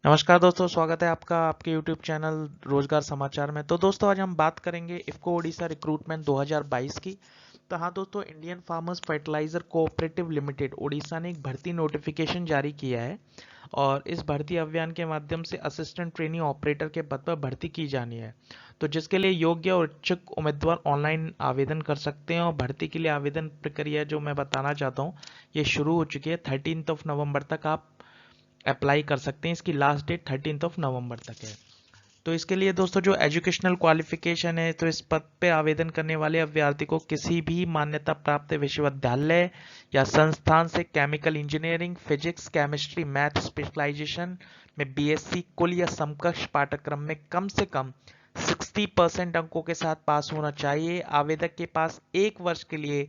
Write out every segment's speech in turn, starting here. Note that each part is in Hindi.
नमस्कार दोस्तों, स्वागत है आपका आपके YouTube चैनल रोजगार समाचार में। तो दोस्तों आज हम बात करेंगे इफ्को ओडिशा रिक्रूटमेंट 2022 की। तो हाँ दोस्तों, Indian farmers fertiliser cooperative limited Odisha ने एक भर्ती नोटिफिकेशन जारी किया है और इस भर्ती अभियान के माध्यम से असिस्टेंट ट्रेनी ऑपरेटर के पद पर भर्ती की जानी है। तो जिसके लिए योग्य और इच्छुक उम्मीदवार ऑनलाइन आवेदन कर सकते हैं और भर्ती के लिए आवेदन प्रक्रिया जो मैं बताना चाहता हूँ ये शुरू हो चुकी है। 13 नवंबर तक आप अप्लाई कर सकते हैं। इसकी लास्ट डेट 13 नवंबर तक है। तो इसके लिए दोस्तों जो एजुकेशनल क्वालिफिकेशन है, तो इस पद पे आवेदन करने वाले अभ्यर्थी को किसी भी मान्यता प्राप्त विश्वविद्यालय या संस्थान से chemical engineering, physics, chemistry, math specialisation में बीएससी कुल या समकक्ष पाठ्यक्रम में कम से कम 60% अंकों के साथ पास होना चाहिए। आवेदक के पास 1 वर्ष के लिए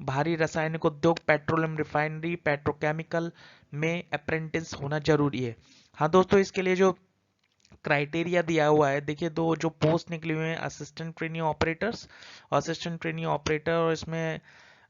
भारी रासायनिक उद्योग, पेट्रोलियम रिफाइनरी, पेट्रोकेमिकल में अप्रेंटिस होना जरूरी है। हाँ दोस्तों, इसके लिए जो क्राइटेरिया दिया हुआ है, देखिए दो जो पोस्ट निकली हुई है, असिस्टेंट ट्रेनी ऑपरेटर्स और असिस्टेंट ट्रेनी ऑपरेटर, और इसमें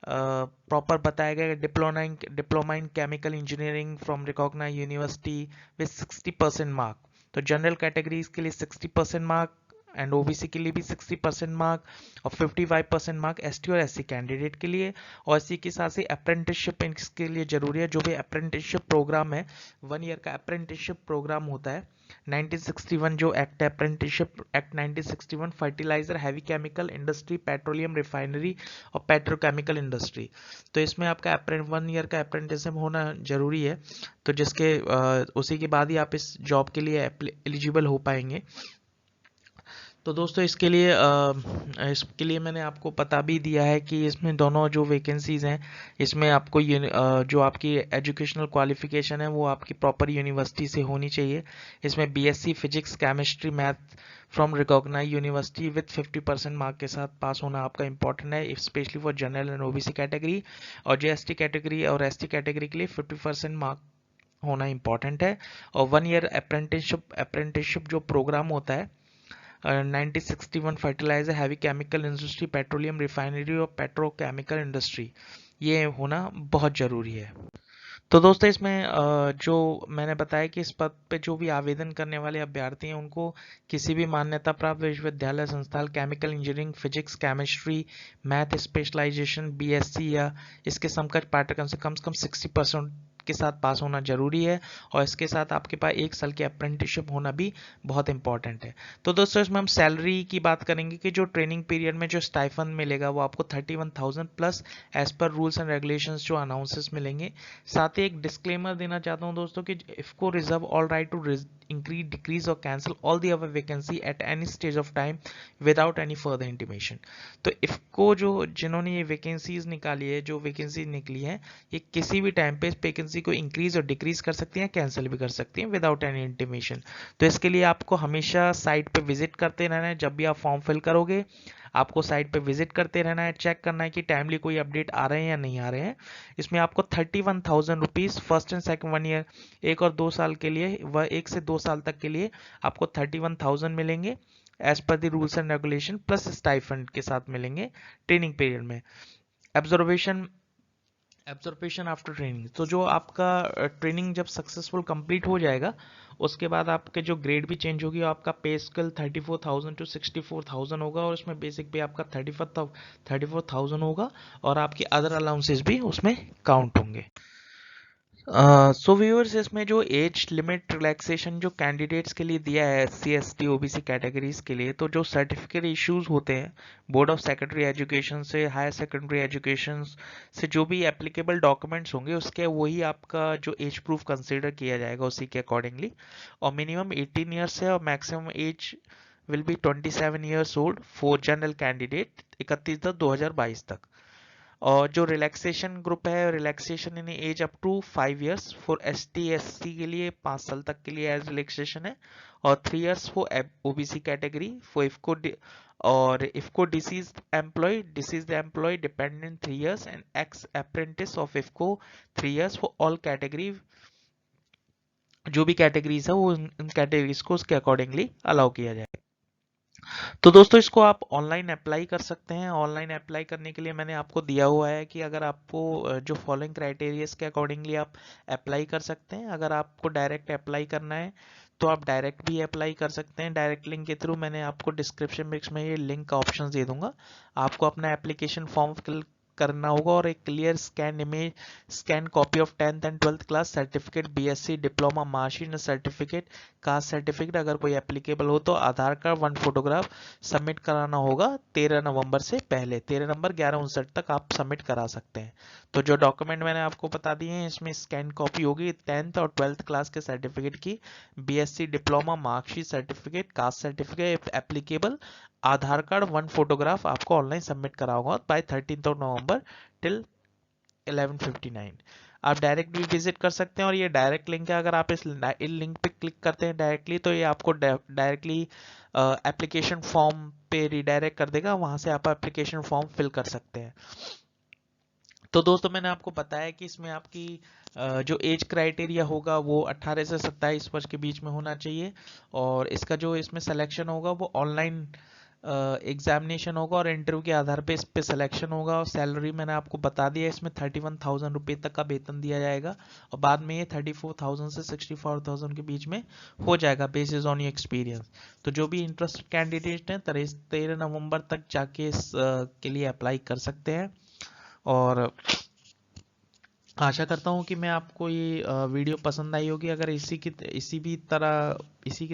प्रॉपर बताया गया diploma in chemical engineering from recognised university with 60% mark. तो जनरल कैटेगरीज के लिए 60% मार्क एंड ओबीसी के लिए भी 60% मार्क और 55% मार्क एसटी और एससी कैंडिडेट के लिए। और इसी के साथ ही अप्रेंटिसशिप इसके लिए जरूरी है। जो भी अप्रेंटिसशिप प्रोग्राम है, 1 ईयर का अप्रेंटिसशिप प्रोग्राम होता है। 1961 जो एक्ट है, apprenticeship act 1961, fertiliser, heavy chemical industry, petroleum refinery और पेट्रोकेमिकल इंडस्ट्री। तो इसमें आपका 1 ईयर का अप्रेंटिसशिप होना जरूरी है। तो जिसके उसी के बाद ही आप इस जॉब के लिए एलिजिबल हो पाएंगे। तो दोस्तों इसके लिए मैंने आपको बता भी दिया है कि इसमें दोनों जो वैकेंसीज हैं, इसमें आपको जो आपकी एजुकेशनल क्वालिफिकेशन है वो आपकी प्रॉपर यूनिवर्सिटी से होनी चाहिए। इसमें BSc physics, chemistry, math from recognised university with 50% mark के साथ पास होना आपका इंपॉर्टेंट है, specially for general and OBC category. और जो एसटी कैटेगरी और एसटी कैटेगरी के लिए 50% मार्क होना इंपॉर्टेंट है। और 1 ईयर अप्रेंटिसशिप जो प्रोग्राम होता है, 1961 fertiliser, heavy chemical industry, petroleum refinery और पेट्रोकेमिकल इंडस्ट्री, ये होना बहुत जरूरी है। तो दोस्तों इसमें जो मैंने बताया कि इस पद पे जो भी आवेदन करने वाले अभ्यर्थी हैं उनको किसी भी मान्यता प्राप्त विश्वविद्यालय, संस्थान, chemical engineering, physics, chemistry, math specialisation, BSc या इसके समकक्ष पाठ्यक्रम से कम 60% के साथ पास होना जरूरी है। और इसके साथ आपके पास 1 साल की अप्रेंटिसशिप होना भी बहुत इंपॉर्टेंट है। तो दोस्तों इसमें हम सैलरी की बात करेंगे कि जो ट्रेनिंग पीरियड में जो स्टाइफन मिलेगा वो आपको 31,000 plus as per rules and regulations जो अनाउंसेस मिलेंगे। साथ ही एक डिस्क्लेमर देना चाहता हूं दोस्तों कि IFFCO reserve all right to increase, decrease और cancel all the our vacancy at any stage of time without any further intimation. तो इफको जो जिन्होंने ये वैकेंसीज निकाली है, जो वैकेंसी निकली है, ये किसी भी टाइम पे इस वैकेंसी को इंक्रीज और डिक्रीज कर सकती हैं, कैंसिल भी कर सकती हैं विदाउट एनी इंटीमेशन। तो इसके लिए आपको हमेशा साइट पे विजिट करते रहना है। जब भी आप फॉर्म फिल करोगे आपको साइट पे विजिट करते रहना है, चेक करना है कि टाइमली कोई अपडेट आ रहे हैं या नहीं आ रहे हैं। इसमें आपको 31,000 rupees first and second 1 year, 1 और 2 साल के लिए, वह 1 से 2 साल तक के लिए आपको 31,000 मिलेंगे as per the rules and regulation, plus stipend के साथ मिलेंगे ट्रेनिंग पीरियड में। एब्जॉर्वेशन एब्जॉर्पेशन आफ्टर ट्रेनिंग, तो जो आपका ट्रेनिंग जब सक्सेसफुल कंप्लीट हो जाएगा उसके बाद आपके जो ग्रेड भी चेंज होगी, आपका पे स्केल 34,000 टू 64,000 होगा और उसमें बेसिक पे आपका 34,000 होगा और आपके अदर अलाउंसेस भी उसमें काउंट होंगे। सो व्यूअर्स, इसमें जो एज लिमिट रिलैक्सेशन जो कैंडिडेट्स के लिए दिया है S C S T OBC categories के लिए, तो जो सर्टिफिकेट इश्यूज होते हैं बोर्ड ऑफ सेकेंडरी एजुकेशन से, हायर सेकेंडरी एजुकेशन से, जो भी एप्लीकेबल डॉक्यूमेंट्स होंगे उसके वही आपका जो एज प्रूफ कंसिडर किया जाएगा उसी के अकॉर्डिंगली। और मिनिमम 18 ईयर्स है और maximum age will be 27 years old for general candidate 31/10/2022 तक। और जो रिलैक्सेशन ग्रुप है, relaxation in age up to 5 years for S T S C के लिए 5 साल तक के लिए एज रिलैक्सेशन है। और 3 years for OBC category for IFFCO, और IFFCO deceased employee dependent 3 years and ex apprentice of IFFCO 3 years for all category. जो भी कैटेगरीज है वो इन कैटेगरीज को उसके अकॉर्डिंगली अलाउ किया जाए। तो दोस्तों इसको आप ऑनलाइन अप्लाई कर सकते हैं। ऑनलाइन अप्लाई करने के लिए मैंने आपको दिया हुआ है कि अगर आपको जो फॉलोइंग क्राइटेरियाज के अकॉर्डिंगली आप अप्लाई कर सकते हैं। अगर आपको डायरेक्ट अप्लाई करना है तो आप डायरेक्ट भी अप्लाई कर सकते हैं डायरेक्ट लिंक के थ्रू। मैंने आपको डिस्क्रिप्शन बॉक्स में ये लिंक का ऑप्शन दे दूंगा। आपको अपना एप्लीकेशन फॉर्म फिल करना होगा और एक clear scan image, scan copy of 10th and 12th class certificate, BSc diploma marksheet certificate, caste certificate अगर कोई एप्लीकेबल हो तो, आधार कार्ड 1 फोटोग्राफ सबमिट कराना होगा 13 नवंबर से पहले। 13 नवंबर 11:59 तक आप सबमिट करा सकते हैं। तो जो डॉक्यूमेंट मैंने आपको बता दिए हैं इसमें स्कैन कॉपी होगी 10th और 12th क्लास के सर्टिफिकेट की, BSc diploma marksheet certificate, caste certificate applicable, Aadhaar card 1 photograph आपको ऑनलाइन सबमिट करा होगा बाय 13 नवंबर टिल 11:59। आप डायरेक्ट भी विजिट कर सकते हैं और ये डायरेक्ट लिंक है। अगर आप इस लिंक पे क्लिक करते हैं डायरेक्टली तो ये आपको डायरेक्टली एप्लीकेशन फॉर्म पे रिडायरेक्ट कर देगा, वहां से आप एप्लीकेशन फॉर्म फिल कर सकते हैं। तो दोस्तों मैंने आपको बताया कि इसमें आपकी जो एज क्राइटेरिया होगा वो 18 से 27 वर्ष के बीच में होना चाहिए, और इसका जो इसमें सिलेक्शन होगा वो ऑनलाइन एग्जामिनेशन होगा और इंटरव्यू के आधार पे इस पे सिलेक्शन होगा। और सैलरी मैंने आपको बता दिया, इसमें 31,000 रुपये तक का वेतन दिया जाएगा और बाद में ये 34,000 से 64,000 के बीच में हो जाएगा बेसिस ऑन योर एक्सपीरियंस। तो जो भी इंटरेस्टेड कैंडिडेट हैं 13 नवंबर तक जाके इस के लिए अप्लाई कर सकते हैं। और आशा करता हूँ कि मैं आपको ये वीडियो पसंद आई होगी। अगर इसी की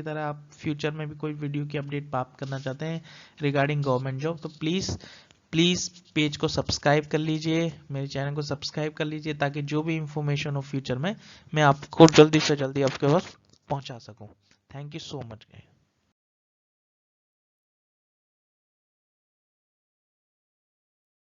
तरह आप फ्यूचर में भी कोई वीडियो की अपडेट प्राप्त करना चाहते हैं रिगार्डिंग गवर्नमेंट जॉब तो प्लीज़ पेज को सब्सक्राइब कर लीजिए, मेरे चैनल को सब्सक्राइब कर लीजिए, ताकि जो भी इंफॉर्मेशन हो फ्यूचर में मैं आपको जल्दी से जल्दी आपके पास पहुंचा सकूं। Thank you so much.